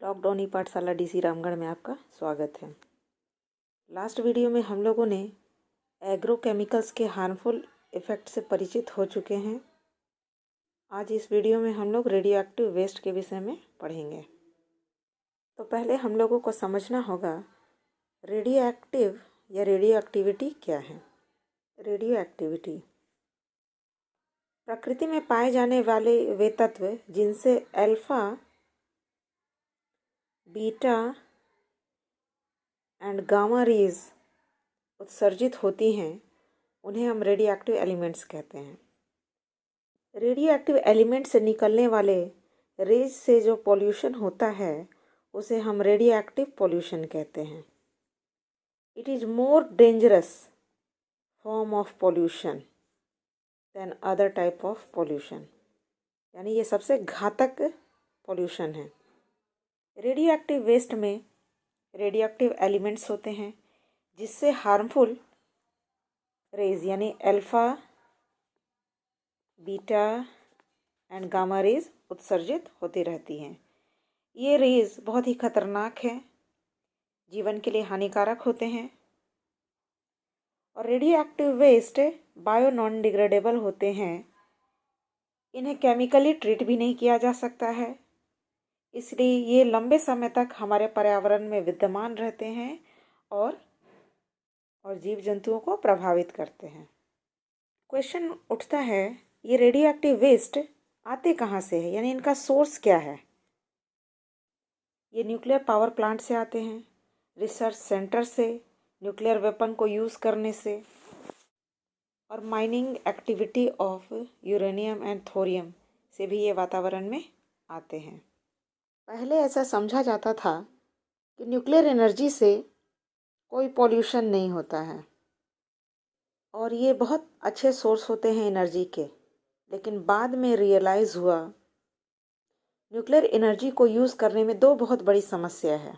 Lockdown ई पाठशाला DC Ramgarh में आपका स्वागत है। लास्ट वीडियो में हम लोगों ने एग्रोकेमिकल्स के हार्मफुल इफ़ेक्ट से परिचित हो चुके हैं। आज इस वीडियो में हम लोग रेडियो एक्टिव वेस्ट के विषय में पढ़ेंगे। तो पहले हम लोगों को समझना होगा रेडियो एक्टिव या रेडियो एक्टिविटी क्या है। रेडियो एक्टिविटी प्रकृति में पाए जाने वाले वे तत्व जिनसे alpha, beta and gamma rays उत्सर्जित होती हैं, उन्हें हम रेडियो एक्टिव एलिमेंट्स कहते हैं। रेडियो एक्टिव एलिमेंट से निकलने वाले रेज से जो पॉल्यूशन होता है उसे हम रेडियो एक्टिव पॉल्यूशन कहते हैं। It is more dangerous form of pollution than other type of pollution, यानी ये सबसे घातक पॉल्यूशन है। रेडियो एक्टिव वेस्ट में रेडियो एक्टिव एलिमेंट्स होते हैं जिससे हार्मफुल रेज यानी alpha, beta and gamma rays उत्सर्जित होती रहती हैं। ये रेज बहुत ही खतरनाक है, जीवन के लिए हानिकारक होते हैं। और radioactive waste bio non degradable होते हैं। इन्हें केमिकली ट्रीट भी नहीं किया जा सकता है, इसलिए ये लंबे समय तक हमारे पर्यावरण में विद्यमान रहते हैं और जीव जंतुओं को प्रभावित करते हैं। क्वेश्चन उठता है, ये रेडियो एक्टिव वेस्ट आते कहाँ से है, यानी इनका सोर्स क्या है। ये न्यूक्लियर पावर प्लांट से आते हैं, रिसर्च सेंटर से, न्यूक्लियर वेपन को यूज़ करने से, और mining activity of uranium and thorium से भी ये वातावरण में आते हैं। पहले ऐसा समझा जाता था कि न्यूक्लियर एनर्जी से कोई पॉल्यूशन नहीं होता है और ये बहुत अच्छे सोर्स होते हैं एनर्जी के, लेकिन बाद में रियलाइज़ हुआ न्यूक्लियर एनर्जी को यूज़ करने में दो बहुत बड़ी समस्या है।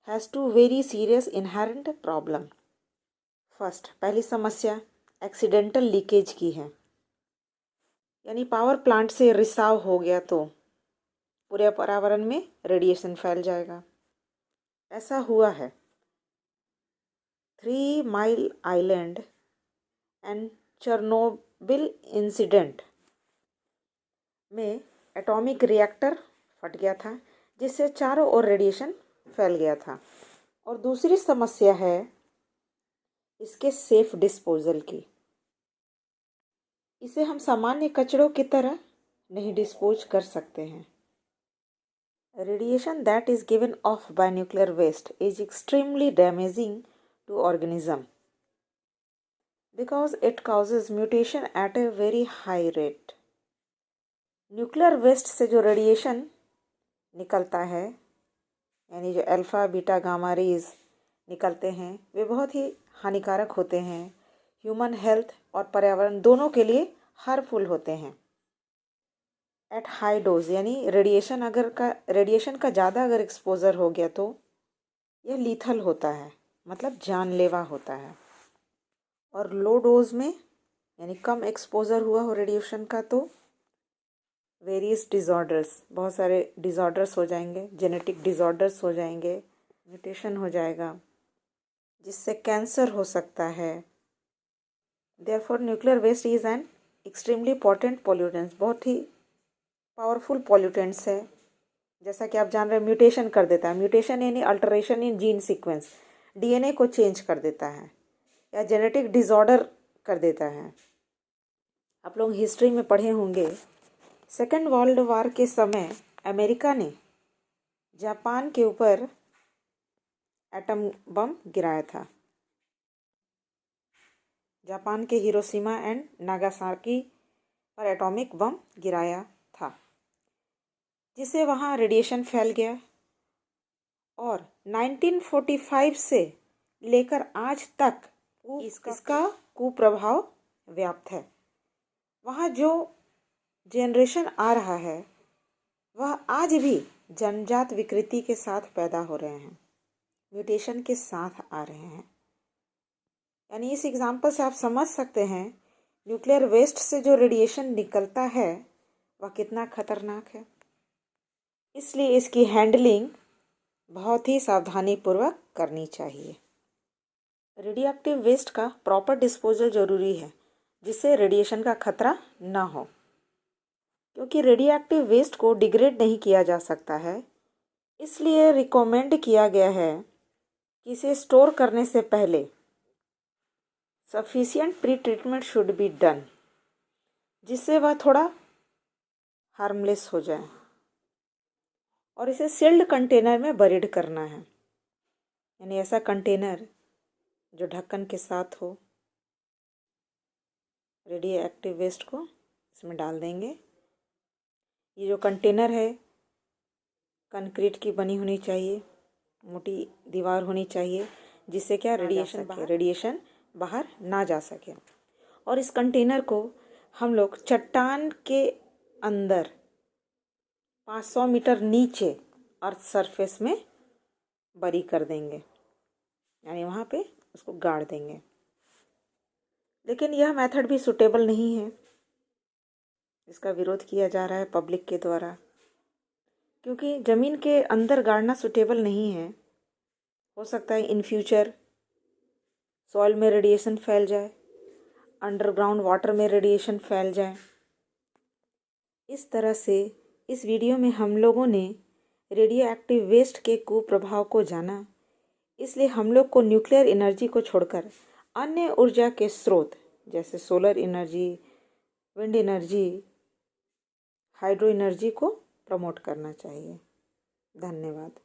Has to very serious inherent problem. First, पहली समस्या एक्सीडेंटल लीकेज की है, यानी पावर प्लांट से रिसाव हो गया तो पूरे पर्यावरण में रेडिएशन फैल जाएगा। ऐसा हुआ है 3 mile island and Chernobyl incident में एटॉमिक रिएक्टर फट गया था जिससे चारों ओर रेडिएशन फैल गया था। और दूसरी समस्या है इसके सेफ डिस्पोजल की। इसे हम सामान्य कचड़ों की तरह नहीं डिस्पोज कर सकते हैं। Radiation that is given off by nuclear waste is extremely damaging to organism because it causes mutation at a very high rate. Nuclear waste से जो रेडिएशन निकलता है, यानी जो अल्फा, बीटा, गामा रेज निकलते हैं, वे बहुत ही हानिकारक होते हैं। ह्यूमन हेल्थ और पर्यावरण दोनों के लिए हार्मफुल होते हैं। एट हाई डोज यानी रेडिएशन का ज़्यादा अगर एक्सपोज़र हो गया तो यह लीथल होता है, मतलब जानलेवा होता है। और लो डोज में यानी कम एक्सपोज़र हुआ हो रेडिएशन का तो वेरियस डिज़ॉर्डर्स, बहुत सारे डिज़ॉर्डर्स हो जाएंगे, जेनेटिक डिज़ॉर्डर्स हो जाएंगे, म्यूटेशन हो जाएगा जिससे कैंसर हो सकता है। Therefore nuclear waste is an extremely important pollutants, बहुत ही पावरफुल पॉल्यूटेंट्स है। जैसा कि आप जान रहे हैं, म्यूटेशन कर देता है। म्यूटेशन यानी अल्टरेशन इन जीन सीक्वेंस, डीएनए को चेंज कर देता है या जेनेटिक डिसऑर्डर कर देता है। आप लोग हिस्ट्री में पढ़े होंगे, सेकेंड वर्ल्ड वॉर के समय अमेरिका ने जापान के ऊपर एटम बम गिराया था। जापान के हिरोशिमा एंड नागासाकी पर एटॉमिक बम गिराया था, जिससे वहाँ रेडिएशन फैल गया। और 1945 से लेकर आज तक इसका कुप्रभाव व्याप्त है। वहाँ जो जनरेशन आ रहा है वह आज भी जन्मजात विकृति के साथ पैदा हो रहे हैं, म्यूटेशन के साथ आ रहे हैं। यानी इस एग्जाम्पल से आप समझ सकते हैं न्यूक्लियर वेस्ट से जो रेडिएशन निकलता है वह कितना खतरनाक है। इसलिए इसकी हैंडलिंग बहुत ही सावधानीपूर्वक करनी चाहिए। रेडियोएक्टिव वेस्ट का प्रॉपर डिस्पोजल ज़रूरी है, जिससे रेडिएशन का खतरा ना हो। क्योंकि रेडियोएक्टिव वेस्ट को डिग्रेड नहीं किया जा सकता है, इसलिए रिकमेंड किया गया है कि इसे स्टोर करने से पहले sufficient pre treatment should be done, जिससे वह थोड़ा हार्मलेस हो जाए। और इसे सील्ड कंटेनर में बरीड करना है, यानी ऐसा कंटेनर जो ढक्कन के साथ हो। रेडियो एक्टिव वेस्ट को इसमें डाल देंगे। ये जो कंटेनर है कंक्रीट की बनी होनी चाहिए, मोटी दीवार होनी चाहिए, जिससे क्या रेडिएशन बाहर ना जा सके। और इस कंटेनर को हम लोग चट्टान के अंदर 500 मीटर नीचे अर्थ सरफेस में बरी कर देंगे, यानी वहाँ पे उसको गाड़ देंगे। लेकिन यह मेथड भी सूटेबल नहीं है, इसका विरोध किया जा रहा है पब्लिक के द्वारा, क्योंकि ज़मीन के अंदर गाड़ना सूटेबल नहीं है। हो सकता है इन फ्यूचर सॉइल में रेडिएशन फैल जाए, अंडरग्राउंड वाटर में रेडिएशन फैल जाए। इस तरह से इस वीडियो में हम लोगों ने रेडियो एक्टिव वेस्ट के कुप्रभाव को जाना। इसलिए हम लोग को न्यूक्लियर एनर्जी को छोड़कर अन्य ऊर्जा के स्रोत जैसे solar energy, wind energy, hydro energy को प्रमोट करना चाहिए। धन्यवाद।